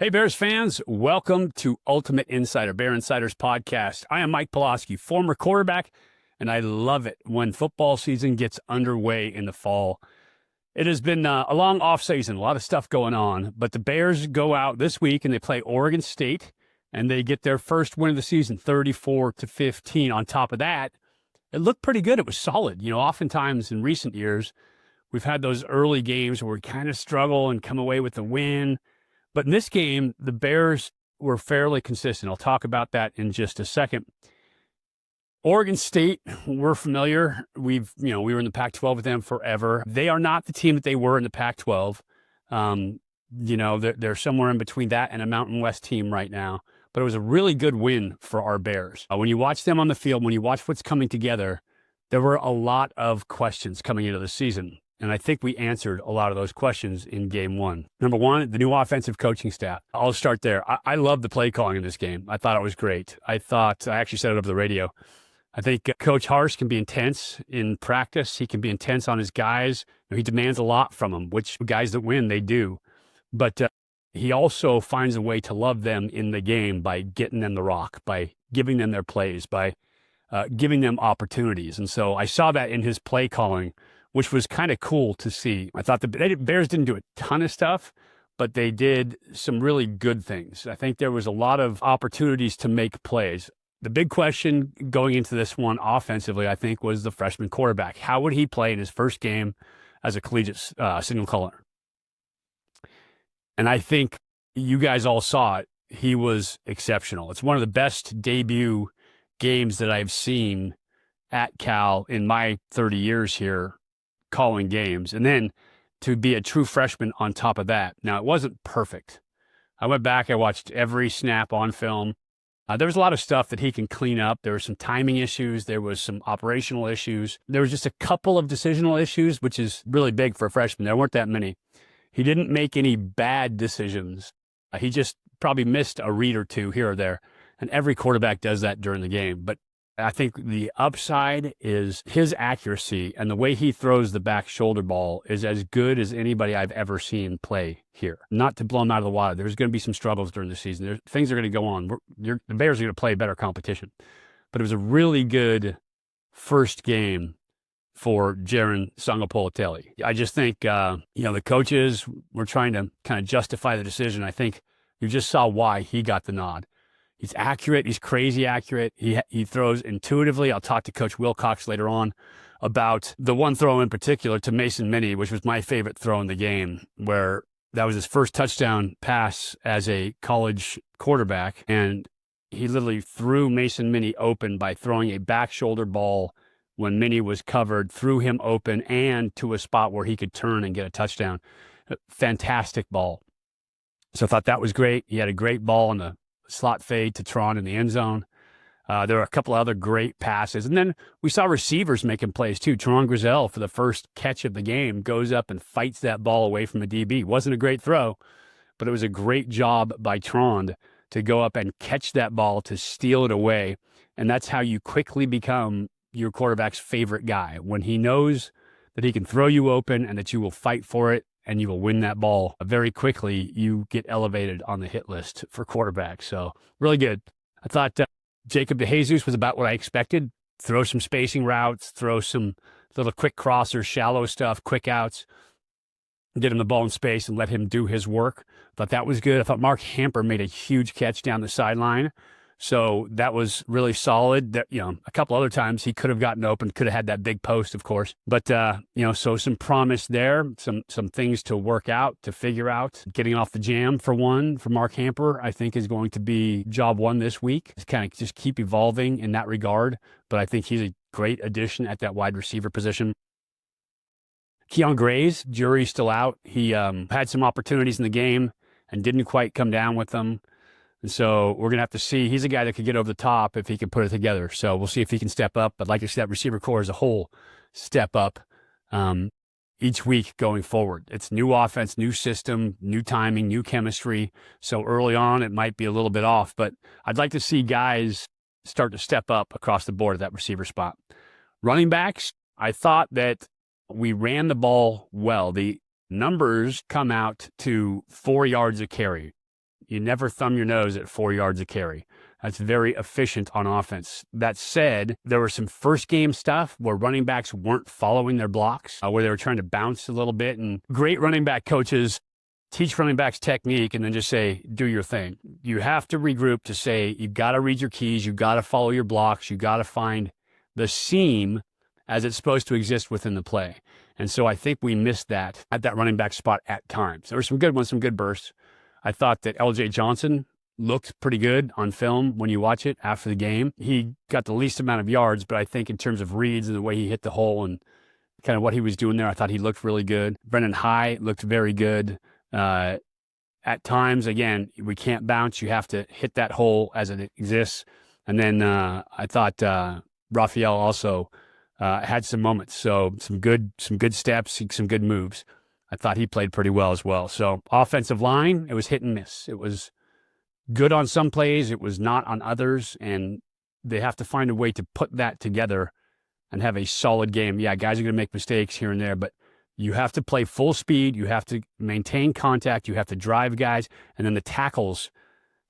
Hey, Bears fans, welcome to Ultimate Insider, Bear Insiders podcast. I am Mike Pawlawski, former quarterback, and I love it when football season gets underway in the fall. It has been a long offseason, a lot of stuff going on, but the Bears go out this week and they play Oregon State, and they get their first win of the season, 34-15. On top of that, it looked pretty good. It was solid. Oftentimes in recent years, we've had those early games where we kind of struggle and come away with the win. But in this game, the Bears were fairly consistent. I'll talk about that in just a second. Oregon State, we're familiar. We were in the Pac-12 with them forever. They are not the team that they were in the Pac-12. They're somewhere in between that and a Mountain West team right now. But it was a really good win for our Bears. When you watch them on the field, when you watch what's coming together, there were a lot of questions coming into the season. And I think we answered a lot of those questions in game one. Number one, the new offensive coaching staff. I'll start there. I love the play calling in this game. I thought it was great. I actually said it over the radio. I think Coach Harsh can be intense in practice. He can be intense on his guys. He demands a lot from them, which guys that win, they do. But he also finds a way to love them in the game by getting them the rock, by giving them their plays, by giving them opportunities. And so I saw that in his play calling, which was kind of cool to see. I thought the Bears didn't do a ton of stuff, but they did some really good things. I think there was a lot of opportunities to make plays. The big question going into this one offensively, I think, was the freshman quarterback. How would he play in his first game as a collegiate signal caller? And I think you guys all saw it. He was exceptional. It's one of the best debut games that I've seen at Cal in my 30 years here calling games. And then to be a true freshman on top of that. Now, it wasn't perfect. I went back, I watched every snap on film. There was a lot of stuff that he can clean up. There were some timing issues. There was some operational issues. There was just a couple of decisional issues, which is really big for a freshman. There weren't that many. He didn't make any bad decisions. He just probably missed a read or two here or there. And every quarterback does that during the game. But I think the upside is his accuracy, and the way he throws the back shoulder ball is as good as anybody I've ever seen play here. Not to blow him out of the water. There's going to be some struggles during the season. Things are going to go on. The Bears are going to play better competition. But it was a really good first game for Jaron Sangapolatelli. I just think, the coaches were trying to kind of justify the decision. I think you just saw why he got the nod. He's accurate. He's crazy accurate. He throws intuitively. I'll talk to Coach Wilcox later on about the one throw in particular to Mason Minnie, which was my favorite throw in the game, where that was his first touchdown pass as a college quarterback. And he literally threw Mason Minnie open by throwing a back shoulder ball when Minnie was covered, threw him open and to a spot where he could turn and get a touchdown. Fantastic ball. So I thought that was great. He had a great ball in the slot fade to Tron in the end zone. There were a couple of other great passes. And then we saw receivers making plays too. Tron Grizel, for the first catch of the game, goes up and fights that ball away from a DB. Wasn't a great throw, but it was a great job by Tron to go up and catch that ball, to steal it away. And that's how you quickly become your quarterback's favorite guy. When he knows that he can throw you open and that you will fight for it, and you will win that ball very quickly, you get elevated on the hit list for quarterbacks. So really good. I thought Jacob DeJesus was about what I expected. Throw some spacing routes, throw some little quick crossers, shallow stuff, quick outs, get him the ball in space and let him do his work. Thought that was good. I thought Mark Hamper made a huge catch down the sideline. So that was really solid. That, a couple other times he could have gotten open, could have had that big post, of course. But, so some promise there, some things to work out, to figure out. Getting off the jam for Mark Hamper, I think is going to be job one this week. Kind of just keep evolving in that regard. But I think he's a great addition at that wide receiver position. Keon Gray's jury's still out. He had some opportunities in the game and didn't quite come down with them. And so we're going to have to see. He's a guy that could get over the top if he can put it together. So we'll see if he can step up. But like I said, that receiver core as a whole step up each week going forward. It's new offense, new system, new timing, new chemistry. So early on, it might be a little bit off. But I'd like to see guys start to step up across the board at that receiver spot. Running backs, I thought that we ran the ball well. The numbers come out to 4 yards a carry. You never thumb your nose at 4 yards a carry. That's very efficient on offense. That said, there was some first game stuff where running backs weren't following their blocks, where they were trying to bounce a little bit. And great running back coaches teach running backs technique and then just say, do your thing. You have to regroup to say, you've got to read your keys. You've got to follow your blocks. You've got to find the seam as it's supposed to exist within the play. And so I think we missed that at that running back spot at times. There were some good ones, some good bursts. I thought that LJ Johnson looked pretty good on film when you watch it after the game. He got the least amount of yards, but I think in terms of reads and the way he hit the hole and kind of what he was doing there, I thought he looked really good. Brendan High looked very good. At times, again, we can't bounce. You have to hit that hole as it exists. And then I thought Raphael also had some moments. So some good steps, some good moves. I thought he played pretty well as well. So offensive line, it was hit and miss. It was good on some plays. It was not on others. And they have to find a way to put that together and have a solid game. Yeah, guys are going to make mistakes here and there, but you have to play full speed. You have to maintain contact. You have to drive guys. And then the tackles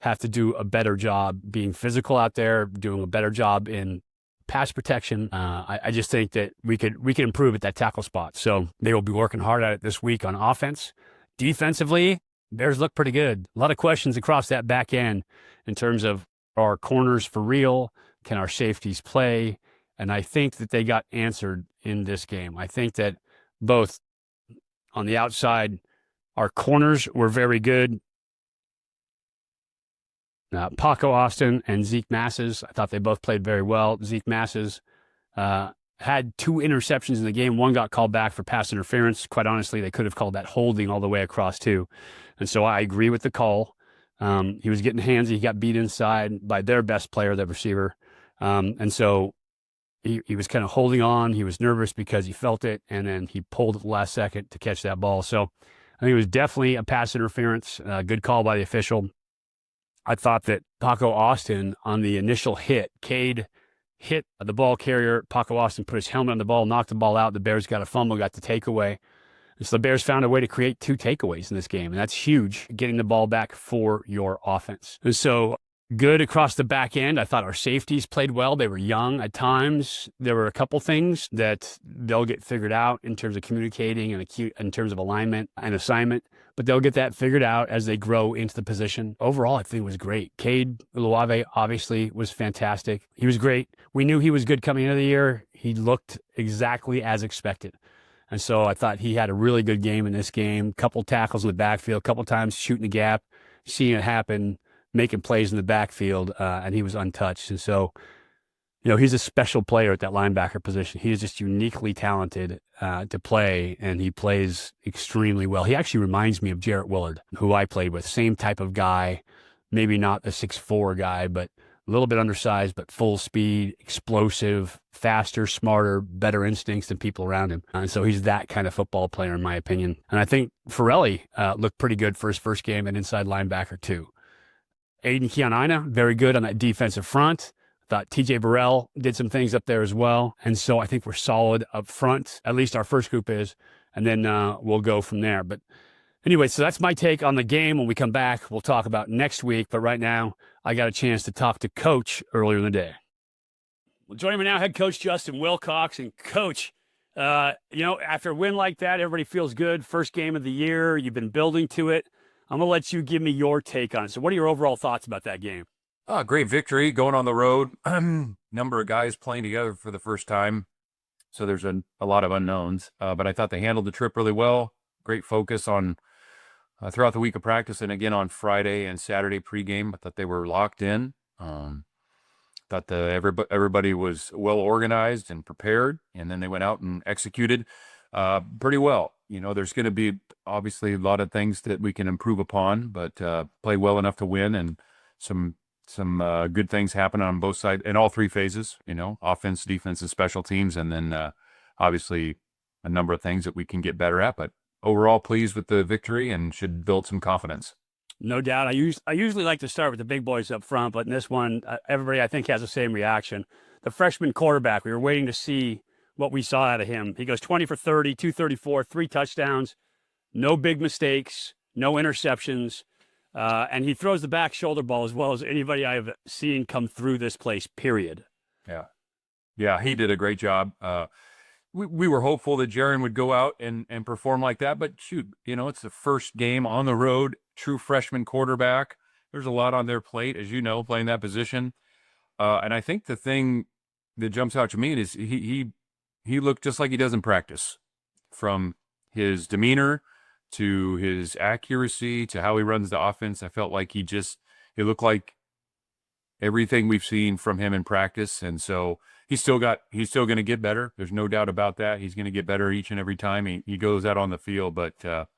have to do a better job being physical out there, doing a better job in pass protection. I just think that we could improve at that tackle spot. So they will be working hard at it this week on offense. Defensively, Bears look pretty good. A lot of questions across that back end in terms of, are corners for real? Can our safeties play? And I think that they got answered in this game. I think that both on the outside, our corners were very good. Paco Austin and Zeke Masses, I thought they both played very well. Zeke Masses had 2 interceptions in the game. One got called back for pass interference. Quite honestly, they could have called that holding all the way across too. And so I agree with the call. He was getting handsy. He got beat inside by their best player, the receiver. And so he was kind of holding on. He was nervous because he felt it, and then he pulled at the last second to catch that ball. So I think it was definitely a pass interference. Good call by the official. I thought that Paco Austin on the initial hit, Cade hit the ball carrier. Paco Austin put his helmet on the ball, knocked the ball out. The Bears got a fumble, got the takeaway. And so the Bears found a way to create 2 takeaways in this game, and that's huge, getting the ball back for your offense. And so good across the back end. I thought our safeties played well. They were young at times. There were a couple things that they'll get figured out in terms of communicating and in terms of alignment and assignment, but they'll get that figured out as they grow into the position. Overall, I think it was great. Cade Uluave obviously was fantastic. He was great. We knew he was good coming into the year. He looked exactly as expected. And so I thought he had a really good game in this game. Couple tackles in the backfield, couple times shooting the gap, seeing it happen, making plays in the backfield, and he was untouched. And so, he's a special player at that linebacker position. He is just uniquely talented to play, and he plays extremely well. He actually reminds me of Jarrett Willard, who I played with. Same type of guy, maybe not the 6'4" guy, but a little bit undersized, but full speed, explosive, faster, smarter, better instincts than people around him. And so he's that kind of football player, in my opinion. And I think Farrelly looked pretty good for his first game at inside linebacker, too. Aiden Keonina, very good on that defensive front. Thought TJ Burrell did some things up there as well. And so I think we're solid up front. At least our first group is. And then we'll go from there. But anyway, so that's my take on the game. When we come back, we'll talk about next week. But right now, I got a chance to talk to Coach earlier in the day. Well, joining me now, head coach Justin Wilcox. And Coach, after a win like that, everybody feels good. First game of the year. You've been building to it. I'm going to let you give me your take on it. So what are your overall thoughts about that game? Great victory, going on the road. Number of guys playing together for the first time. So there's a lot of unknowns. But I thought they handled the trip really well. Great focus on throughout the week of practice. And again, on Friday and Saturday pregame, I thought they were locked in. Thought everybody was well organized and prepared. And then they went out and executed pretty well. There's going to be obviously a lot of things that we can improve upon, but play well enough to win, and some good things happen on both sides in all 3 phases, offense, defense, and special teams. And then obviously a number of things that we can get better at, but overall pleased with the victory and should build some confidence. No doubt. I usually like to start with the big boys up front, but in this one, everybody I think has the same reaction. The freshman quarterback, we were waiting to see what we saw out of him. He goes 20 for 30, 234, 3 touchdowns, no big mistakes, no interceptions. And he throws the back shoulder ball as well as anybody I've seen come through this place, period. Yeah. Yeah, he did a great job. We were hopeful that Jaron would go out and perform like that, but shoot, it's the first game on the road, true freshman quarterback. There's a lot on their plate, as you know, playing that position. And I think the thing that jumps out to me is he looked just like he does in practice, from his demeanor to his accuracy to how he runs the offense. I felt like he looked like everything we've seen from him in practice. And so he's still going to get better. There's no doubt about that. He's going to get better each and every time he goes out on the field, but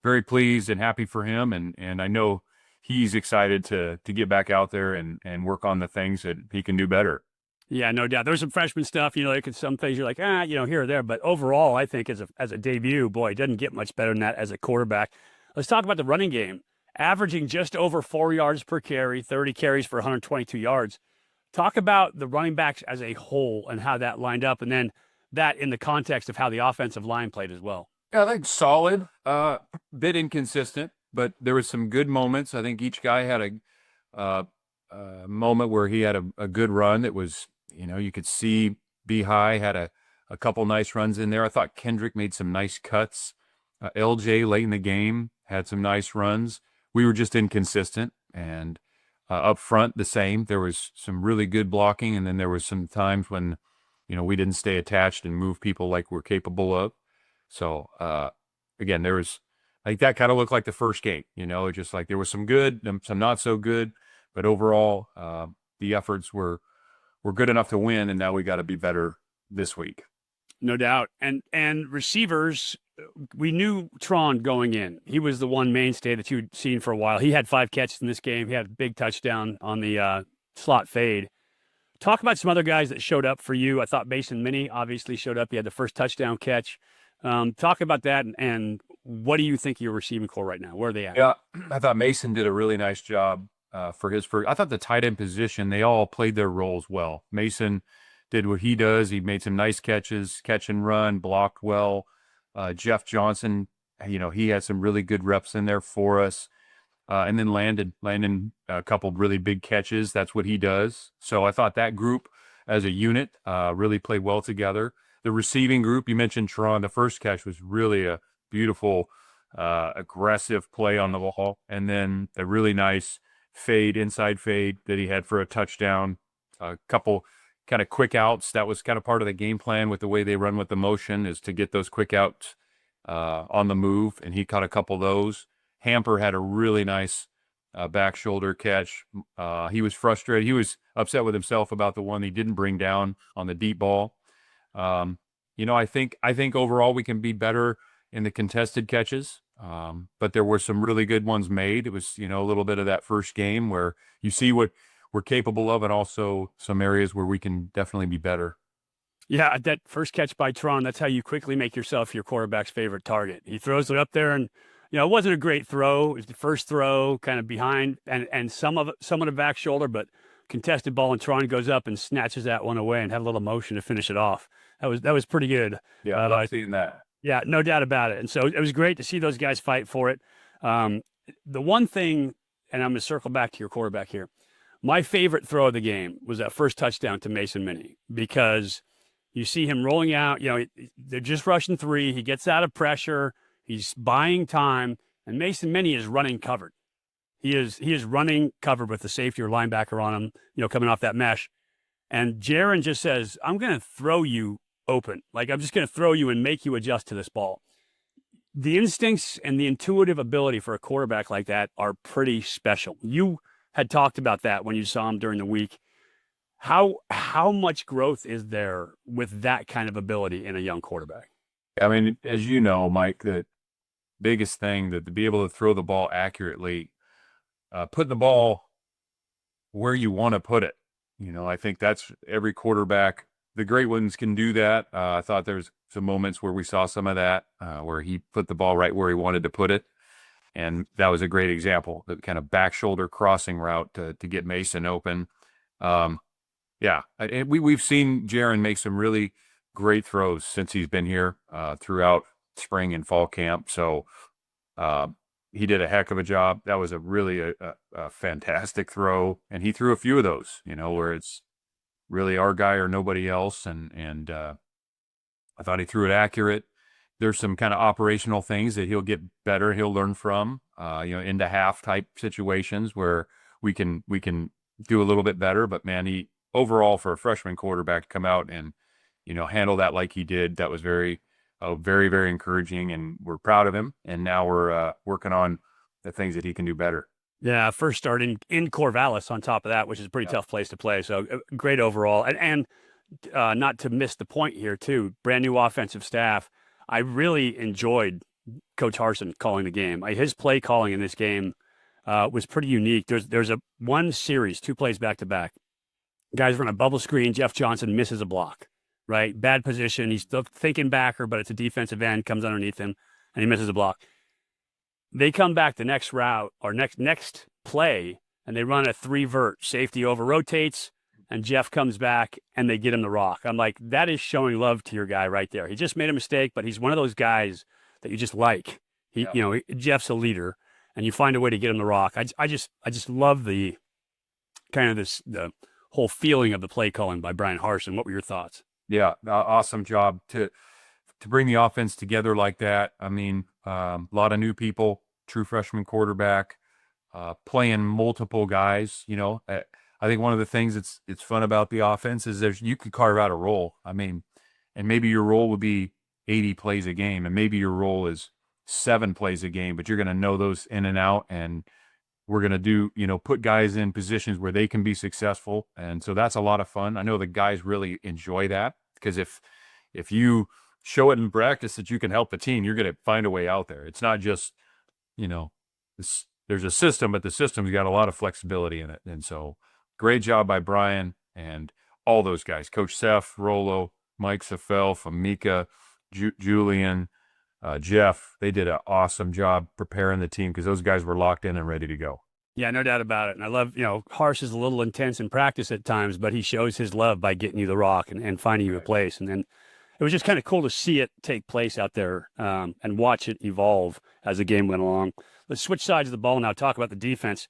very pleased and happy for him. And I know he's excited to get back out there and work on the things that he can do better. Yeah, no doubt. There's some freshman stuff, some things you're like, here or there. But overall, I think as a debut, boy, it doesn't get much better than that as a quarterback. Let's talk about the running game. Averaging just over 4 yards per carry, 30 carries for 122 yards. Talk about the running backs as a whole and how that lined up, and then that in the context of how the offensive line played as well. Yeah, I think solid, bit inconsistent, but there was some good moments. I think each guy had a moment where he had a good run that was, you could see B-High had a couple nice runs in there. I thought Kendrick made some nice cuts. LJ late in the game had some nice runs. We were just inconsistent, and up front the same. There was some really good blocking, and then there was some times when, we didn't stay attached and move people like we're capable of. So again, I think that kind of looked like the first game. Just like there was some good, some not so good, but overall the efforts were good enough to win, and now we got to be better this week. No doubt. And receivers, we knew Tron going in. He was the one mainstay that you'd seen for a while. He had 5 catches in this game. He had a big touchdown on the slot fade. Talk about some other guys that showed up for you. I thought Mason Minnie obviously showed up. He had the first touchdown catch. Talk about that, and what do you think of your receiving core right now? Where are they at? Yeah, I thought Mason did a really nice job for his first. I thought the tight end position, they all played their roles well. Mason did what he does. He made some nice catches, catch and run, blocked well. Jeff Johnson, he had some really good reps in there for us. And then Landon a couple really big catches. That's what he does. So I thought that group as a unit really played well together. The receiving group, you mentioned Tron, the first catch was really a beautiful, aggressive play on the ball. And then a really nice inside fade that he had for a touchdown. A couple kind of quick outs. That was kind of part of the game plan with the way they run with the motion, is to get those quick outs on the move. And he caught a couple of those. Hamper had a really nice back shoulder catch. He was frustrated. He was upset with himself about the one he didn't bring down on the deep ball. I think overall we can be better in the contested catches. But there were some really good ones made. It was, a little bit of that first game where you see what we're capable of, and also some areas where we can definitely be better. Yeah, that first catch by Tron, that's how you quickly make yourself your quarterback's favorite target. He throws it up there, and it wasn't a great throw. It was the first throw, kind of behind and some of the back shoulder, but contested ball, and Tron goes up and snatches that one away and had a little motion to finish it off. That was pretty good. Yeah, I've seen that. Yeah, no doubt about it. And so it was great to see those guys fight for it. The one thing, and I'm going to circle back to your quarterback here, my favorite throw of the game was that first touchdown to Mason Minnie, because you see him rolling out, they're just rushing 3. He gets out of pressure. He's buying time, and Mason Minnie is running covered. He is running covered with the safety or linebacker on him, coming off that mesh. And Jaron just says, I'm going to throw you open. Like, I'm just going to throw you and make you adjust to this ball. The instincts and the intuitive ability for a quarterback like that are pretty special. You had talked about that when you saw him during the week. How much growth is there with that kind of ability in a young quarterback? I mean, as you know, Mike, the biggest thing, that to be able to throw the ball accurately, put the ball where you want to put it. I think that's every quarterback. The great ones can do that. I thought there's some moments where we saw some of that, where he put the ball right where he wanted to put it. And that was a great example, the kind of back shoulder crossing route to get Mason open. Yeah, and we've seen Jaron make some really great throws since he's been here throughout spring and fall camp. So he did a heck of a job. That was a really a fantastic throw, and he threw a few of those, where it's really our guy or nobody else, and I thought he threw it accurate. There's some kind of operational things that he'll get better, he'll learn from, into half type situations where we can do a little bit better. But man, he overall for a freshman quarterback to come out and handle that like he did, that was very, very encouraging, and we're proud of him. And now we're working on the things that he can do better. Yeah, first starting in Corvallis on top of that, which is a pretty tough place to play. So great overall. And not to miss the point here too, brand new offensive staff. I really enjoyed Coach Harsin calling the game. His play calling in this game was pretty unique. There's one series, 2 plays back to back. Guys run a bubble screen. Jeff Johnson misses a block, right? Bad position. He's still thinking backer, but it's a defensive end, comes underneath him, and he misses a block. They come back the next route or next play, and they run a 3-vert. Safety over rotates, and Jeff comes back, and they get him the rock. I'm like, that is showing love to your guy right there. He just made a mistake, but he's one of those guys that you just like. Jeff's a leader, and you find a way to get him the rock. I just love the kind of the whole feeling of the play calling by Brian Harsin. What were your thoughts? Yeah, awesome job to bring the offense together like that. I mean, a lot of new people, true freshman quarterback, playing multiple guys. I think one of the things it's fun about the offense is you can carve out a role. I mean, and maybe your role would be 80 plays a game, and maybe your role is 7 plays a game, but you're going to know those in and out, and we're going to put guys in positions where they can be successful. And so that's a lot of fun. I know the guys really enjoy that, because if you show it in practice that you can help the team, you're going to find a way out there. It's not just, there's a system, but the system's got a lot of flexibility in it. And so great job by Brian and all those guys, Coach Seth, Rolo, Mike Safel, Famika, Julian, Jeff. They did an awesome job preparing the team, because those guys were locked in and ready to go. Yeah, no doubt about it. And I love, Harsh is a little intense in practice at times, but he shows his love by getting you the rock and finding you a place. And then it was just kind of cool to see it take place out there and watch it evolve as the game went along. Let's switch sides of the ball now, talk about the defense.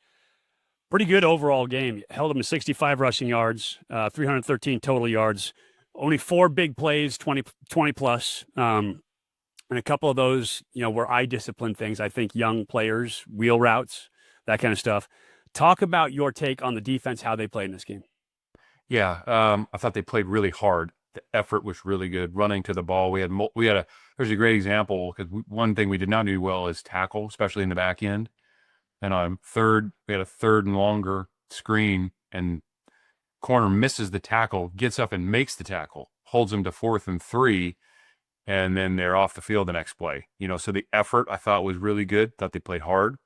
Pretty good overall game. Held them to 65 rushing yards, 313 total yards, only 4 big plays, 20 plus. And a couple of those, were eye discipline things. I think young players, wheel routes, that kind of stuff. Talk about your take on the defense, how they played in this game. Yeah, I thought they played really hard. The effort was really good. Running to the ball, there's a great example, because one thing we did not do well is tackle, especially in the back end. And on third, we had a 3rd and longer screen, and corner misses the tackle, gets up and makes the tackle, holds him to 4th and 3, and then they're off the field the next play. So the effort I thought was really good. Thought they played hard.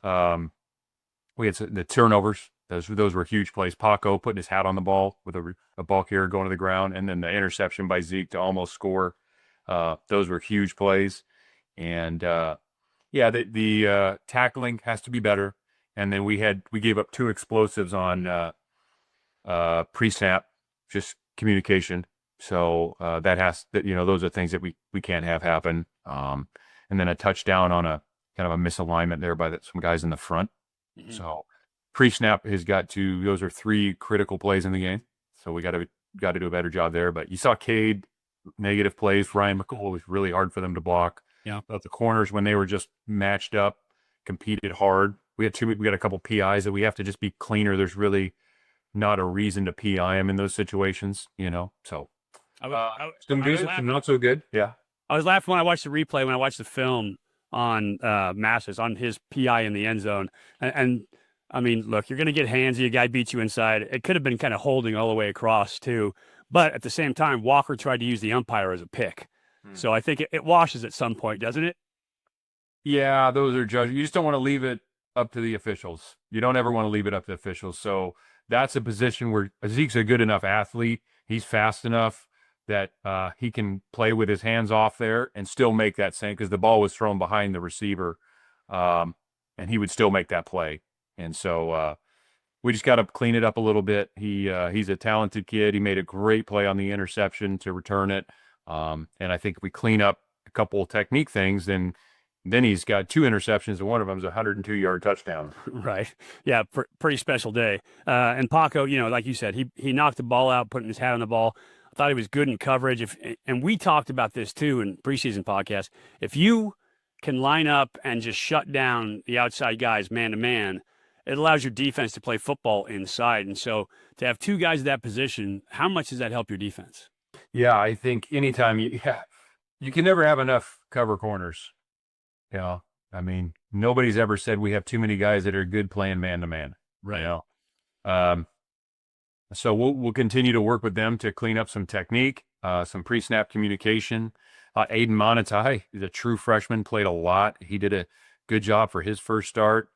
We had the turnovers. Those were huge plays. Paco putting his hat on the ball with a ball carrier going to the ground, and then the interception by Zeke to almost score. Those were huge plays. And the tackling has to be better. And then we gave up 2 explosives on pre-snap, just communication. So those are things that we can't have happen. And then a touchdown on a kind of a misalignment there by some guys in the front. Mm-hmm. So pre-snap those are 3 critical plays in the game. So we got to do a better job there. But you saw Cade, negative plays. Ryan McCool was really hard for them to block. Yeah. But the corners, when they were just matched up, competed hard. We got a couple PIs that we have to just be cleaner. There's really not a reason to PI him in those situations, So some not so good. Yeah. I was laughing when I watched the replay, when I watched the film on Masses, on his PI in the end zone. And I mean, look, you're going to get handsy. A guy beats you inside. It could have been kind of holding all the way across too. But at the same time, Walker tried to use the umpire as a pick. So I think it washes at some point, doesn't it? Yeah, those are judged. You just don't want to leave it up to the officials. You don't ever want to leave it up to the officials. So that's a position where Zeke's a good enough athlete. He's fast enough that he can play with his hands off there and still make that same, because the ball was thrown behind the receiver, and he would still make that play. And so we just got to clean it up a little bit. He's a talented kid. He made a great play on the interception to return it. And I think if we clean up a couple of technique things, then Then he's got 2 interceptions, and one of them's a 102-yard touchdown. Right. Yeah. Pretty special day. And Paco, like you said, he knocked the ball out, putting his hat on the ball. I thought he was good in coverage. And we talked about this too in preseason podcast. If you can line up and just shut down the outside guys man to man, it allows your defense to play football inside. And so to have 2 guys at that position, how much does that help your defense? Yeah, I think anytime you can never have enough cover corners. I mean, nobody's ever said we have too many guys that are good playing man to man. Right. So we'll continue to work with them to clean up some technique, some pre-snap communication. Aiden Monetai is a true freshman, played a lot. He did a good job for his first start.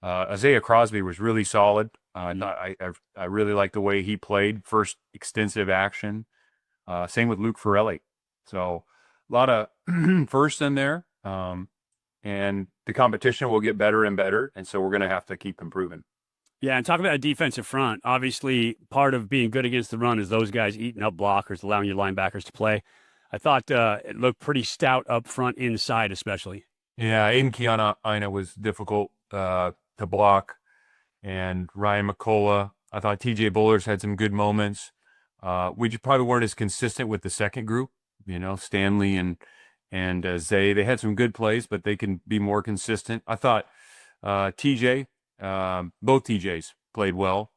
Isaiah Crosby was really solid. I really like the way he played, first extensive action. Same with Luke Forelli. So a lot of firsts in there. And the competition will get better and better. And so we're going to have to keep improving. Yeah, and talk about a defensive front. Obviously, part of being good against the run is those guys eating up blockers, allowing your linebackers to play. I thought it looked pretty stout up front, inside especially. Yeah, Aiden Keanu was difficult to block. And Ryan McCullough, I thought TJ Bullers had some good moments. We just probably weren't as consistent with the second group, Stanley and Zay. They had some good plays, but they can be more consistent. I thought TJ, both TJs played well.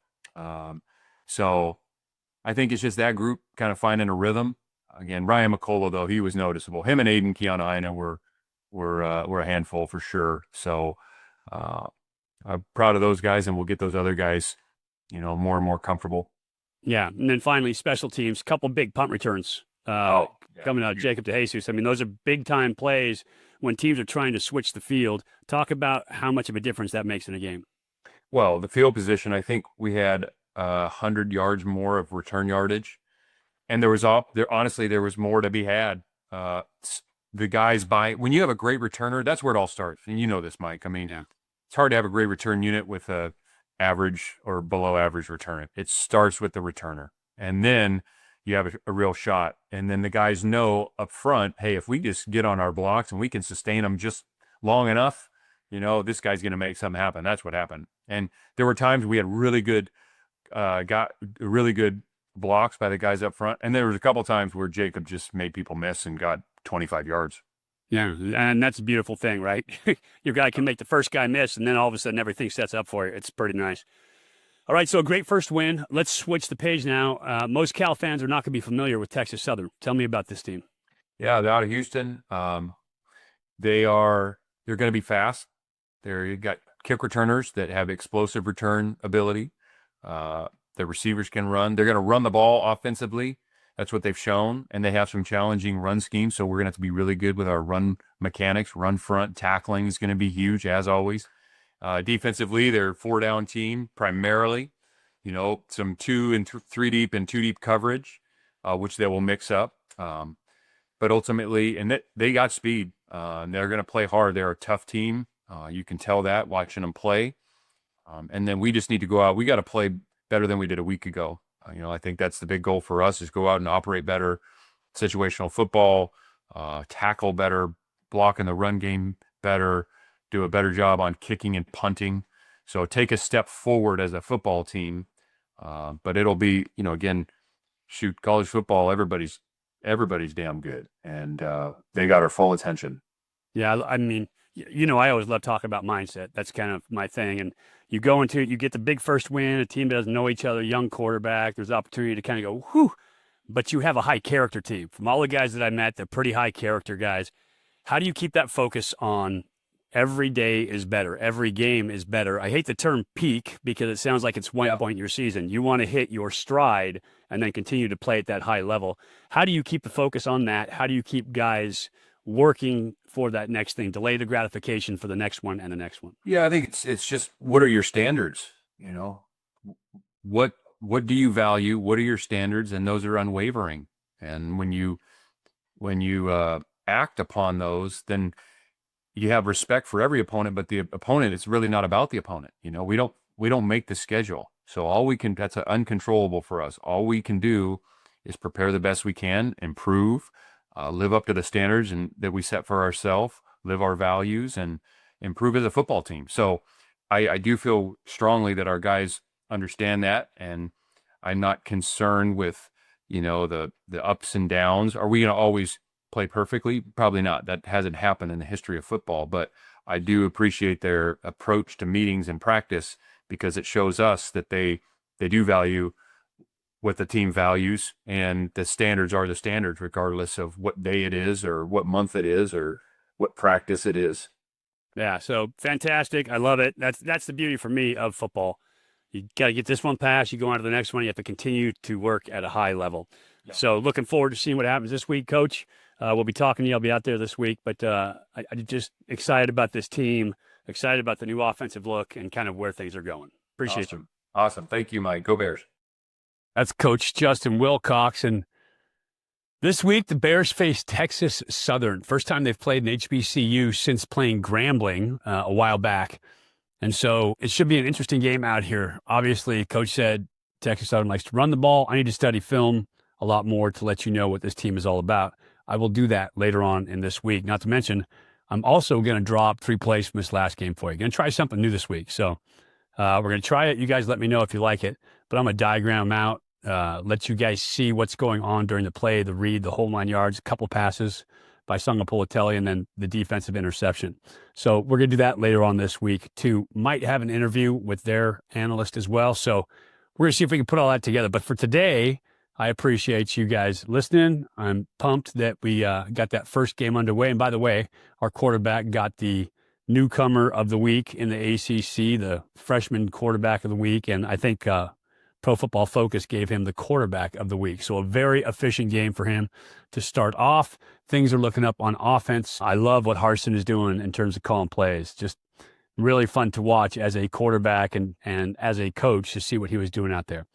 So I think it's just that group kind of finding a rhythm. Again, Ryan McCullough, though, he was noticeable. Him and Aiden Keanu were a handful for sure. So I'm proud of those guys, and we'll get those other guys, more and more comfortable. Yeah, and then finally, special teams, couple big punt returns coming out of Jacob DeJesus. I mean, those are big-time plays when teams are trying to switch the field. Talk about how much of a difference that makes in a game. Well, the field position, I think we had 100 yards more of return yardage, and there was more to be had. The guys when you have a great returner, that's where it all starts. And you know this, Mike. I mean, It's hard to have a great return unit with a average or below average return. It starts with the returner, and then you have a real shot. And then the guys know up front, hey, if we just get on our blocks and we can sustain them just long enough, this guy's going to make something happen. That's what happened. And there were times we had really good blocks by the guys up front. And there was a couple times where Jacob just made people miss and got 25 yards. Yeah, and that's a beautiful thing, right? Your guy can make the first guy miss, and then all of a sudden everything sets up for you. It's pretty nice. All right, so a great first win. Let's switch the page now. Most Cal fans are not going to be familiar with Texas Southern. Tell me about this team. Yeah, they're out of Houston. They're going to be fast. You've got kick returners that have explosive return ability. The receivers can run. They're going to run the ball offensively. That's what they've shown, and they have some challenging run schemes, so we're going to have to be really good with our run mechanics. Run front tackling is going to be huge, as always. Defensively, they're a 4-down team primarily. Some 2 and 3 deep and 2 deep coverage, which they will mix up. But ultimately, and they got speed. They're going to play hard. They're a tough team. You can tell that watching them play. And then we just need to go out. We got to play better than we did a week ago. I think that's the big goal for us, is go out and operate better, situational football, tackle better, block in the run game better, do a better job on kicking and punting. So take a step forward as a football team. But it'll be, again, college football, everybody's damn good. And they got our full attention. Yeah, I mean, I always love talking about mindset. That's kind of my thing. And you get the big first win, a team that doesn't know each other, young quarterback, there's opportunity to kind of go, whew, but you have a high character team. From all the guys that I met, they're pretty high character guys. How do you keep that focus on every day is better, every game is better? I hate the term peak because it sounds like it's one point in your season. You want to hit your stride and then continue to play at that high level. How do you keep the focus on that? How do you keep guys working for that next thing, delay the gratification for the next one and the next one? Yeah, I think it's just, what are your standards? What do you value? What are your standards? And those are unwavering. And when you act upon those, then you have respect for every opponent, but the opponent, it's really not about the opponent. We don't make the schedule. So that's uncontrollable for us. All we can do is prepare the best we can, improve, live up to the standards that we set for ourselves, live our values, and improve as a football team. So I do feel strongly that our guys understand that, and I'm not concerned with, the ups and downs. Are we going to always play perfectly? Probably not. That hasn't happened in the history of football, but I do appreciate their approach to meetings and practice, because it shows us that they do value what the team values, and the standards are the standards, regardless of what day it is or what month it is or what practice it is. Yeah, so fantastic. I love it. That's the beauty for me of football. You got to get this one passed. You go on to the next one. You have to continue to work at a high level. Yeah. So looking forward to seeing what happens this week, Coach. We'll be talking to you. I'll be out there this week. But I'm just excited about this team, excited about the new offensive look and kind of where things are going. Appreciate you. Awesome. Thank you, Mike. Go Bears. That's Coach Justin Wilcox. And this week, the Bears face Texas Southern. First time they've played an HBCU since playing Grambling a while back. And so it should be an interesting game out here. Obviously, Coach said Texas Southern likes to run the ball. I need to study film a lot more to let you know what this team is all about. I will do that later on in this week. Not to mention, I'm also going to drop 3 plays from this last game for you. Going to try something new this week. So we're going to try it. You guys let me know if you like it. But I'm going to diagram out, let you guys see what's going on during the play, the read, the whole 9 yards, a couple passes by Sungapolatelli, and then the defensive interception. So we're going to do that later on this week too. Might have an interview with their analyst as well. So we're going to see if we can put all that together. But for today, I appreciate you guys listening. I'm pumped that we got that first game underway. And by the way, our quarterback got the newcomer of the week in the ACC, the freshman quarterback of the week. And I think Pro Football Focus gave him the quarterback of the week. So a very efficient game for him to start off. Things are looking up on offense. I love what Harsin is doing in terms of calling plays. Just really fun to watch as a quarterback and as a coach to see what he was doing out there.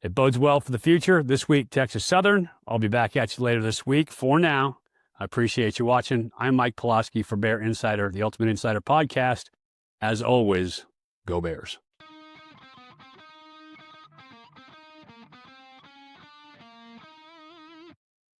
It bodes well for the future. This week, Texas Southern. I'll be back at you later this week. For now, I appreciate you watching. I'm Mike Pawlawski for Bear Insider, the Ultimate Insider Podcast. As always, go Bears.